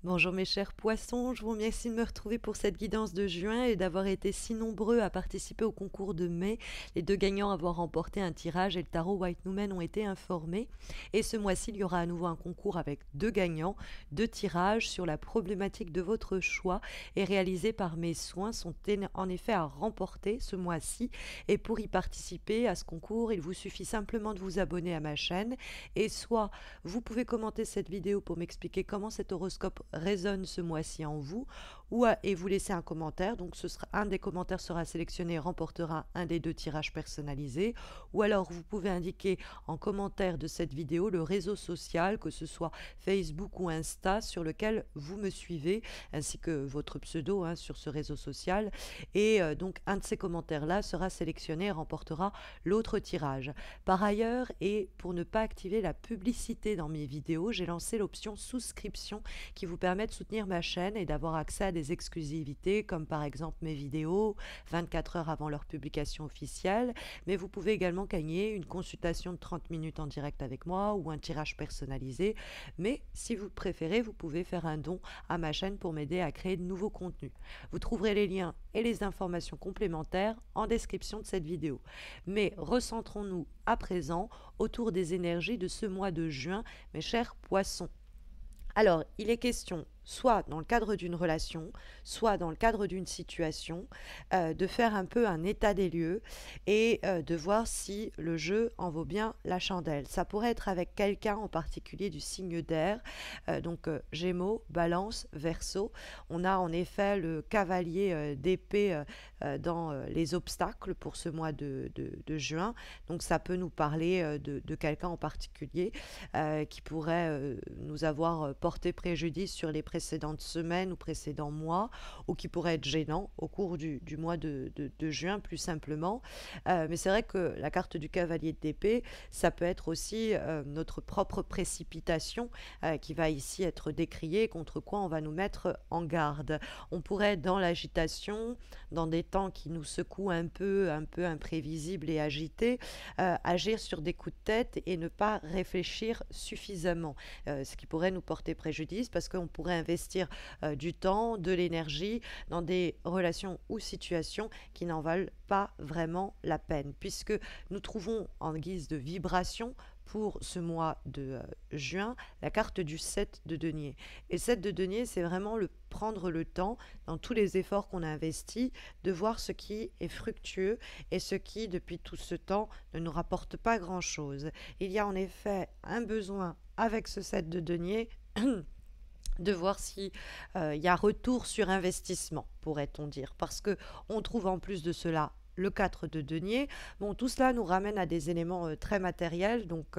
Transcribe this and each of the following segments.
Bonjour mes chers poissons, je vous remercie de me retrouver pour cette guidance de juin et d'avoir été si nombreux à participer au concours de mai. Les deux gagnants à avoir remporté un tirage et le tarot White Numen ont été informés. Et ce mois-ci, il y aura à nouveau un concours avec deux gagnants. Deux tirages sur la problématique de votre choix et réalisés par mes soins sont en effet à remporter ce mois-ci. Et pour y participer à ce concours, il vous suffit simplement de vous abonner à ma chaîne et soit vous pouvez commenter cette vidéo pour m'expliquer comment cet horoscope résonne ce mois-ci en vous, et vous laissez un commentaire. Donc un des commentaires sera sélectionné et remportera un des deux tirages personnalisés. Ou alors vous pouvez indiquer en commentaire de cette vidéo le réseau social, que ce soit Facebook ou Insta, sur lequel vous me suivez, ainsi que votre pseudo sur ce réseau social. Et donc un de ces commentaires-là sera sélectionné et remportera l'autre tirage. Par ailleurs, et pour ne pas activer la publicité dans mes vidéos, j'ai lancé l'option souscription qui vous permet de soutenir ma chaîne et d'avoir accès à des exclusivités comme par exemple mes vidéos 24 heures avant leur publication officielle. Mais vous pouvez également gagner une consultation de 30 minutes en direct avec moi ou un tirage personnalisé. Mais si vous préférez, vous pouvez faire un don à ma chaîne pour m'aider à créer de nouveaux contenus. Vous trouverez les liens et les informations complémentaires en description de cette vidéo. Mais recentrons-nous à présent autour des énergies de ce mois de juin, mes chers poissons. Alors, il est question, soit dans le cadre d'une relation, soit dans le cadre d'une situation, de faire un peu un état des lieux et de voir si le jeu en vaut bien la chandelle. Ça pourrait être avec quelqu'un en particulier du signe d'air, donc Gémeaux, Balance, Verseau. On a en effet le cavalier d'épée dans les obstacles pour ce mois de juin. Donc ça peut nous parler de quelqu'un en particulier qui pourrait nous avoir porté préjudice sur les précédentes semaines ou précédents mois, ou qui pourrait être gênant au cours du mois de juin plus simplement. Mais c'est vrai que la carte du cavalier d'épée, ça peut être aussi notre propre précipitation qui va ici être décriée, contre quoi on va nous mettre en garde. On pourrait être dans l'agitation, dans des temps qui nous secouent un peu imprévisibles et agités, agir sur des coups de tête et ne pas réfléchir suffisamment, ce qui pourrait nous porter préjudice parce qu'on pourrait investir du temps, de l'énergie dans des relations ou situations qui n'en valent pas vraiment la peine, puisque nous trouvons en guise de vibration pour ce mois de juin la carte du 7 de denier. Et 7 de denier, c'est vraiment prendre le temps, dans tous les efforts qu'on a investis, de voir ce qui est fructueux et ce qui, depuis tout ce temps, ne nous rapporte pas grand-chose. Il y a en effet un besoin avec ce 7 de denier de voir si il y a retour sur investissement, pourrait-on dire, parce que on trouve en plus de cela le 4 de denier. Bon, tout cela nous ramène à des éléments très matériels, donc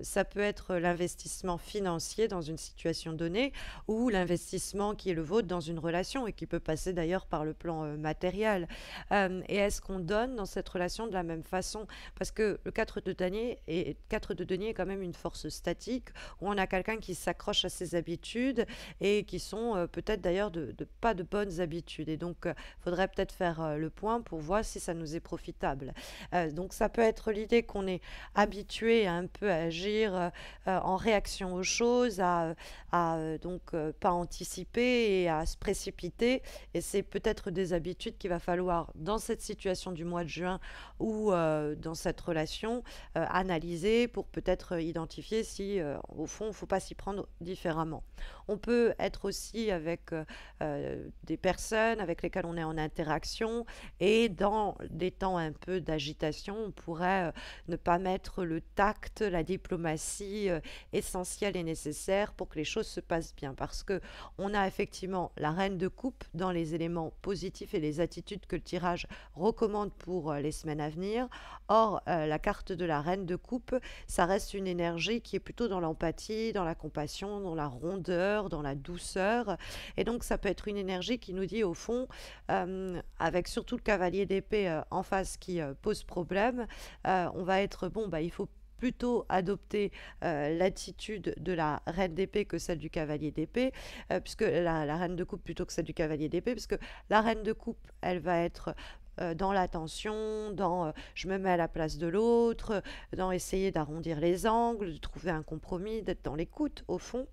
ça peut être l'investissement financier dans une situation donnée ou l'investissement qui est le vôtre dans une relation et qui peut passer d'ailleurs par le plan matériel. Et est-ce qu'on donne dans cette relation de la même façon? Parce que le 4 de denier est quand même une force statique où on a quelqu'un qui s'accroche à ses habitudes et qui sont peut-être d'ailleurs de pas de bonnes habitudes. Et donc, il faudrait peut-être faire le point pour voir si ça nous est profitable. Donc ça peut être l'idée qu'on est habitué à un peu agir en réaction aux choses, donc pas anticiper et à se précipiter. Et c'est peut-être des habitudes qu'il va falloir dans cette situation du mois de juin ou dans cette relation analyser pour peut-être identifier si au fond il ne faut pas s'y prendre différemment. On peut être aussi avec des personnes avec lesquelles on est en interaction et dans des temps un peu d'agitation, on pourrait ne pas mettre le tact, la diplomatie essentielle et nécessaire pour que les choses se passent bien. Parce que on a effectivement la reine de coupe dans les éléments positifs et les attitudes que le tirage recommande pour les semaines à venir. Or, la carte de la reine de coupe, ça reste une énergie qui est plutôt dans l'empathie, dans la compassion, dans la rondeur, dans la douceur. Et donc, ça peut être une énergie qui nous dit, au fond, avec surtout le cavalier d'épée en face qui pose problème, on va être, bon, bah, il faut plutôt adopter l'attitude de la reine d'épée que celle du cavalier d'épée, puisque la reine de coupe plutôt que celle du cavalier d'épée, puisque la reine de coupe, elle va être dans l'attention, dans je me mets à la place de l'autre, dans essayer d'arrondir les angles, de trouver un compromis, d'être dans l'écoute au fond.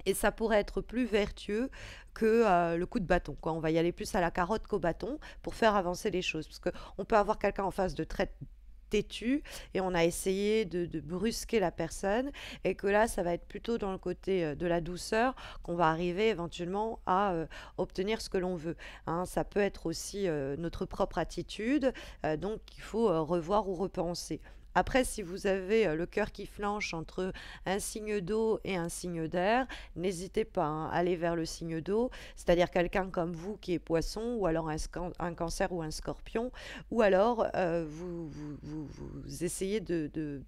Et ça pourrait être plus vertueux que le coup de bâton, quoi. On va y aller plus à la carotte qu'au bâton pour faire avancer les choses. Parce qu'on peut avoir quelqu'un en face de très têtu et on a essayé de brusquer la personne et que là ça va être plutôt dans le côté de la douceur qu'on va arriver éventuellement à obtenir ce que l'on veut, hein. Ça peut être aussi notre propre attitude, donc il faut revoir ou repenser. Après, si vous avez le cœur qui flanche entre un signe d'eau et un signe d'air, n'hésitez pas, hein, à aller vers le signe d'eau, c'est-à-dire quelqu'un comme vous qui est poisson, ou alors un cancer ou un scorpion, ou alors vous essayez de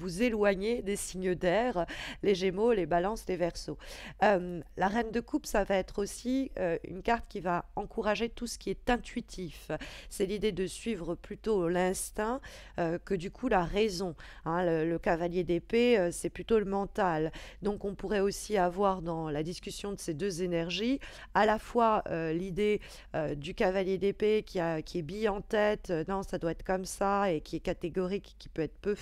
vous éloigner des signes d'air, les Gémeaux, les Balances, les Verseaux. La Reine de Coupe, ça va être aussi une carte qui va encourager tout ce qui est intuitif. C'est l'idée de suivre plutôt l'instinct que du coup la raison, hein. Le Cavalier d'épée, c'est plutôt le mental. Donc on pourrait aussi avoir dans la discussion de ces deux énergies à la fois l'idée du Cavalier d'épée qui est bille en tête, non, ça doit être comme ça, et qui est catégorique, qui peut être peu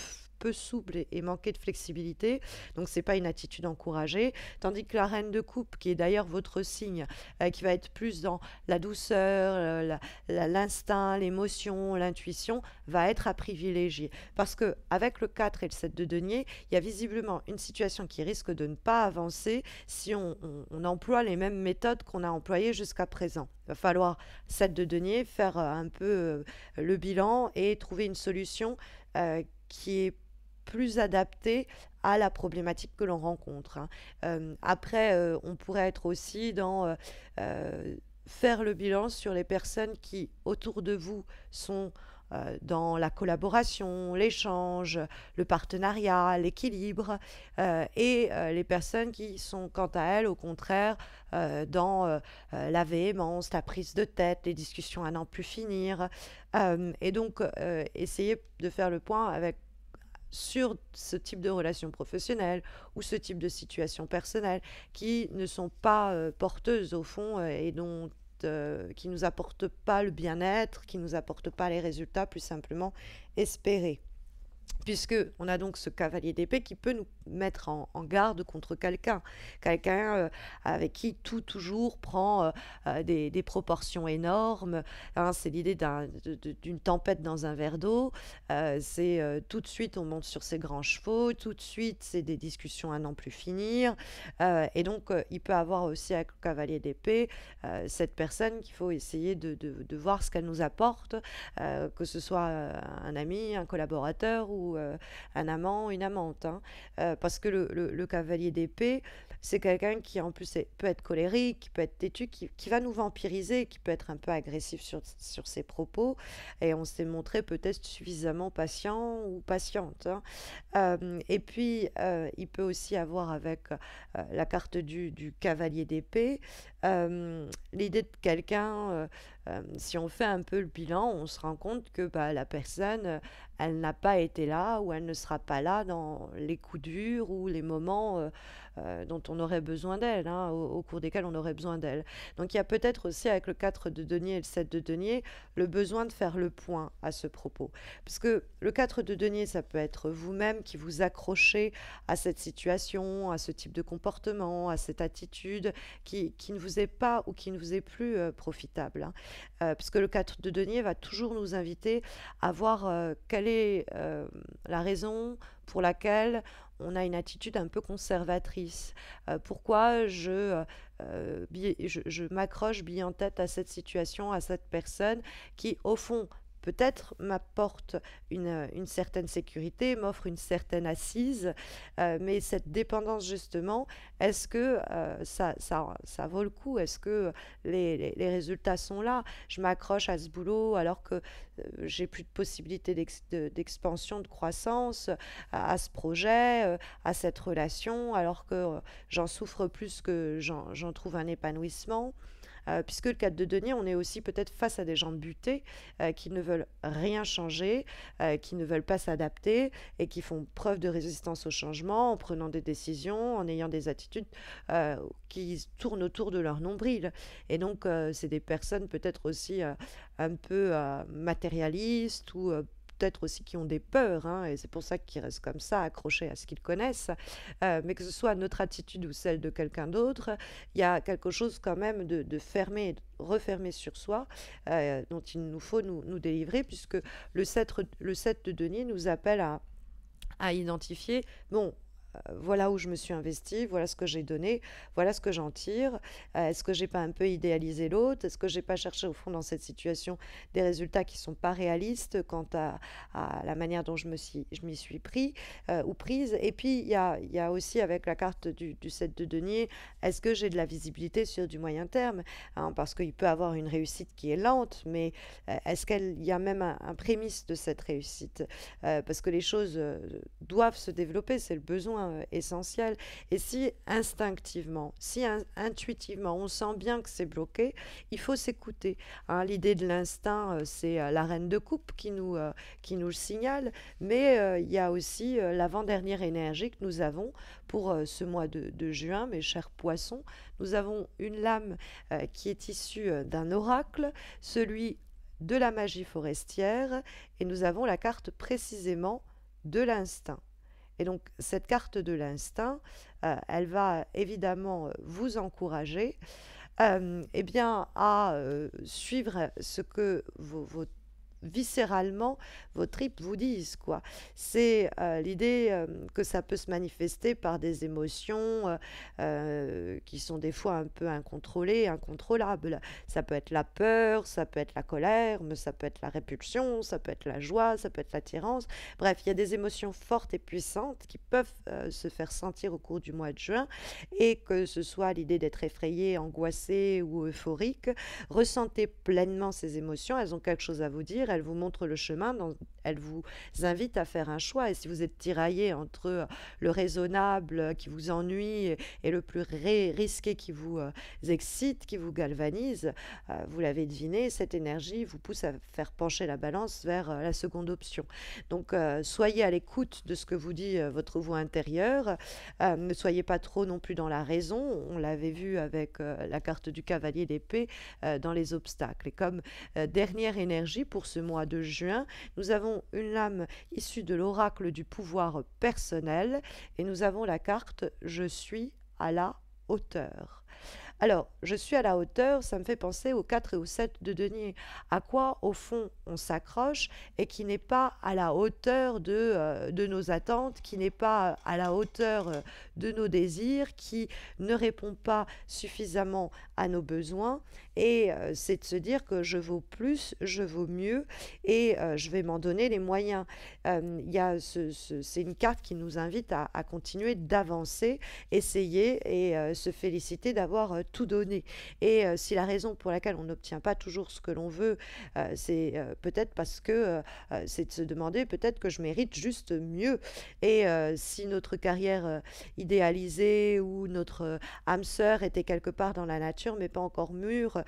souple et manquer de flexibilité, donc c'est pas une attitude encouragée, tandis que la reine de coupe, qui est d'ailleurs votre signe, qui va être plus dans la douceur, l'instinct, l'émotion, l'intuition, va être à privilégier. Parce que avec le 4 et le 7 de denier, il y a visiblement une situation qui risque de ne pas avancer si on emploie les mêmes méthodes qu'on a employées jusqu'à présent. Il va falloir, 7 de denier, faire un peu le bilan et trouver une solution qui est plus adapté à la problématique que l'on rencontre, hein. Après, on pourrait être aussi dans faire le bilan sur les personnes qui, autour de vous, sont dans la collaboration, l'échange, le partenariat, l'équilibre, et les personnes qui sont, quant à elles, au contraire, dans la véhémence, la prise de tête, les discussions à n'en plus finir. Et donc, essayer de faire le point sur ce type de relations professionnelles ou ce type de situation personnelle qui ne sont pas porteuses au fond, et dont qui nous apportent pas le bien-être, qui nous apportent pas les résultats plus simplement espérés. Puisque on a donc ce cavalier d'épée qui peut nous mettre en garde contre quelqu'un avec qui tout toujours prend des proportions énormes, hein. C'est l'idée d'une tempête dans un verre d'eau. C'est tout de suite on monte sur ses grands chevaux, tout de suite c'est des discussions à n'en plus finir. Et donc il peut avoir aussi avec le cavalier d'épée cette personne qu'il faut essayer de voir ce qu'elle nous apporte, que ce soit un ami, un collaborateur ou un amant, une amante, hein. Parce que le cavalier d'épée, c'est quelqu'un qui en plus peut être colérique, qui peut être têtu, qui va nous vampiriser, qui peut être un peu agressif sur ses propos, et on s'est montré peut-être suffisamment patient ou patiente, hein. Et puis, il peut aussi avoir avec la carte du cavalier d'épée, l'idée de quelqu'un, si on fait un peu le bilan, on se rend compte que bah, la personne, elle n'a pas été là ou elle ne sera pas là dans les coups durs ou les moments dont on aurait besoin d'elle, hein, au cours desquels on aurait besoin d'elle. Donc il y a peut-être aussi avec le 4 de denier et le 7 de denier le besoin de faire le point à ce propos. Parce que le 4 de denier, ça peut être vous-même qui vous accrochez à cette situation, à ce type de comportement, à cette attitude qui ne vous est pas ou qui ne vous est plus profitable, hein. Parce que le 4 de denier va toujours nous inviter à voir quelle est la raison pour laquelle on a une attitude un peu conservatrice. Pourquoi je m'accroche bille en tête à cette situation, à cette personne qui, au fond, peut-être m'apporte une certaine sécurité, m'offre une certaine assise, mais cette dépendance justement, est-ce que ça vaut le coup? Est-ce que les résultats sont là? Je m'accroche à ce boulot alors que j'ai plus de possibilité d'expansion, de croissance, à ce projet, à cette relation, alors que j'en souffre plus que j'en trouve un épanouissement. Puisque le 4 de denier, on est aussi peut-être face à des gens butés qui ne veulent rien changer, qui ne veulent pas s'adapter et qui font preuve de résistance au changement en prenant des décisions, en ayant des attitudes qui tournent autour de leur nombril. Et donc, c'est des personnes peut-être aussi un peu matérialistes ou peut-être aussi qui ont des peurs, hein, et c'est pour ça qu'ils restent comme ça, accrochés à ce qu'ils connaissent, mais que ce soit notre attitude ou celle de quelqu'un d'autre, il y a quelque chose quand même de fermé, de refermé sur soi, dont il nous faut nous délivrer, puisque le 7 de denier nous appelle à identifier, bon, voilà où je me suis investie, voilà ce que j'ai donné, voilà ce que j'en tire. Est-ce que j'ai pas un peu idéalisé l'autre? Est-ce que j'ai pas cherché au fond dans cette situation des résultats qui sont pas réalistes quant à la manière dont je m'y suis pris ou prise? Et puis il y a aussi avec la carte du 7 de denier, est-ce que j'ai de la visibilité sur du moyen terme, hein, parce qu'il peut avoir une réussite qui est lente, mais est-ce qu'il y a même un prémisse de cette réussite? Parce que les choses doivent se développer, c'est le besoin essentiel. Et si instinctivement, si intuitivement, on sent bien que c'est bloqué, il faut s'écouter, hein. L'idée de l'instinct, c'est la reine de coupe qui nous le signale, mais il y a aussi l'avant-dernière énergie que nous avons pour ce mois de juin, mes chers poissons. Nous avons une lame qui est issue d'un oracle, celui de la magie forestière, et nous avons la carte précisément de l'instinct. Et donc cette carte de l'instinct, elle va évidemment vous encourager eh bien, à suivre ce que viscéralement vos tripes vous disent, quoi. C'est l'idée que ça peut se manifester par des émotions qui sont des fois un peu incontrôlées, incontrôlables. Ça peut être la peur, ça peut être la colère, mais ça peut être la répulsion, ça peut être la joie, ça peut être l'attirance. Bref, il y a des émotions fortes et puissantes qui peuvent se faire sentir au cours du mois de juin, et que ce soit l'idée d'être effrayé, angoissé ou euphorique, ressentez pleinement ces émotions, elles ont quelque chose à vous dire, elles vous montrent le chemin, elles vous invitent à faire un choix. Et si vous êtes tiraillé entre le raisonnable qui vous ennuie et le plus risqué qui vous excite, qui vous galvanise, vous l'avez deviné, cette énergie vous pousse à faire pencher la balance vers la seconde option. Donc soyez à l'écoute de ce que vous dit votre voix intérieure, ne soyez pas trop non plus dans la raison, on l'avait vu avec la carte du cavalier d'épée dans les obstacles. Et comme dernière énergie pour ce mois de juin, nous avons une lame issue de l'oracle du pouvoir personnel, et nous avons la carte Je suis à la hauteur. Alors, je suis à la hauteur, ça me fait penser aux 4 et aux 7 de denier. À quoi, au fond, on s'accroche et qui n'est pas à la hauteur de nos attentes, qui n'est pas à la hauteur de nos désirs, qui ne répond pas suffisamment à nos besoins. Et c'est de se dire que je vaux plus, je vaux mieux, et je vais m'en donner les moyens. C'est une carte qui nous invite à continuer d'avancer, essayer et se féliciter d'avoir tout donné. Et si la raison pour laquelle on n'obtient pas toujours ce que l'on veut, c'est peut-être parce que c'est de se demander peut-être que je mérite juste mieux. Et si notre carrière idéalisée ou notre âme sœur était quelque part dans la nature mais pas encore mûre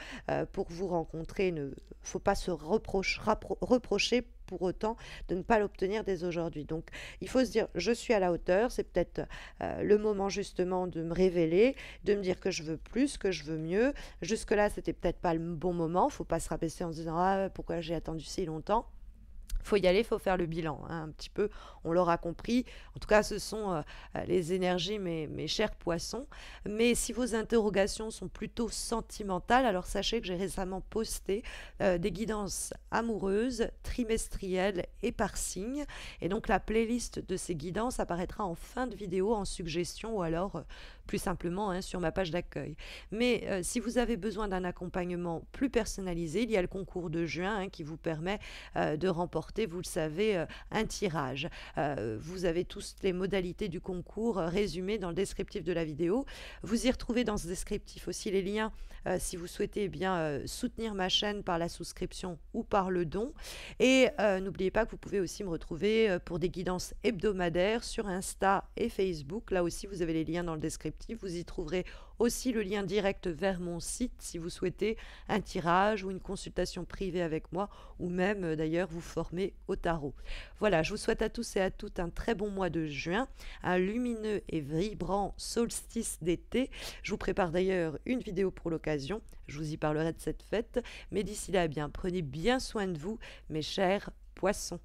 pour vous rencontrer, il ne faut pas se reprocher pour autant de ne pas l'obtenir dès aujourd'hui. Donc il faut se dire je suis à la hauteur, c'est peut-être le moment justement de me révéler, de me dire que je veux plus, que je veux mieux. Jusque-là, c'était peut-être pas le bon moment, il ne faut pas se rabaisser en se disant ah pourquoi j'ai attendu si longtemps. Faut y aller, faut faire le bilan, hein, un petit peu, on l'aura compris. En tout cas, ce sont les énergies, mes chers poissons. Mais si vos interrogations sont plutôt sentimentales, alors sachez que j'ai récemment posté des guidances amoureuses, trimestrielles et par signe. Et donc la playlist de ces guidances apparaîtra en fin de vidéo en suggestion, ou alors plus simplement hein, sur ma page d'accueil. Mais si vous avez besoin d'un accompagnement plus personnalisé, il y a le concours de juin hein, qui vous permet de remporter, vous le savez, un tirage. Vous avez tous les modalités du concours résumées dans le descriptif de la vidéo. Vous y retrouvez dans ce descriptif aussi les liens si vous souhaitez eh bien, soutenir ma chaîne par la souscription ou par le don. Et n'oubliez pas que vous pouvez aussi me retrouver pour des guidances hebdomadaires sur Insta et Facebook. Là aussi, vous avez les liens dans le descriptif. Vous y trouverez aussi le lien direct vers mon site si vous souhaitez un tirage ou une consultation privée avec moi, ou même d'ailleurs vous former au tarot. Voilà, je vous souhaite à tous et à toutes un très bon mois de juin, un lumineux et vibrant solstice d'été. Je vous prépare d'ailleurs une vidéo pour l'occasion, je vous y parlerai de cette fête, mais d'ici là, eh bien, prenez bien soin de vous, mes chers poissons.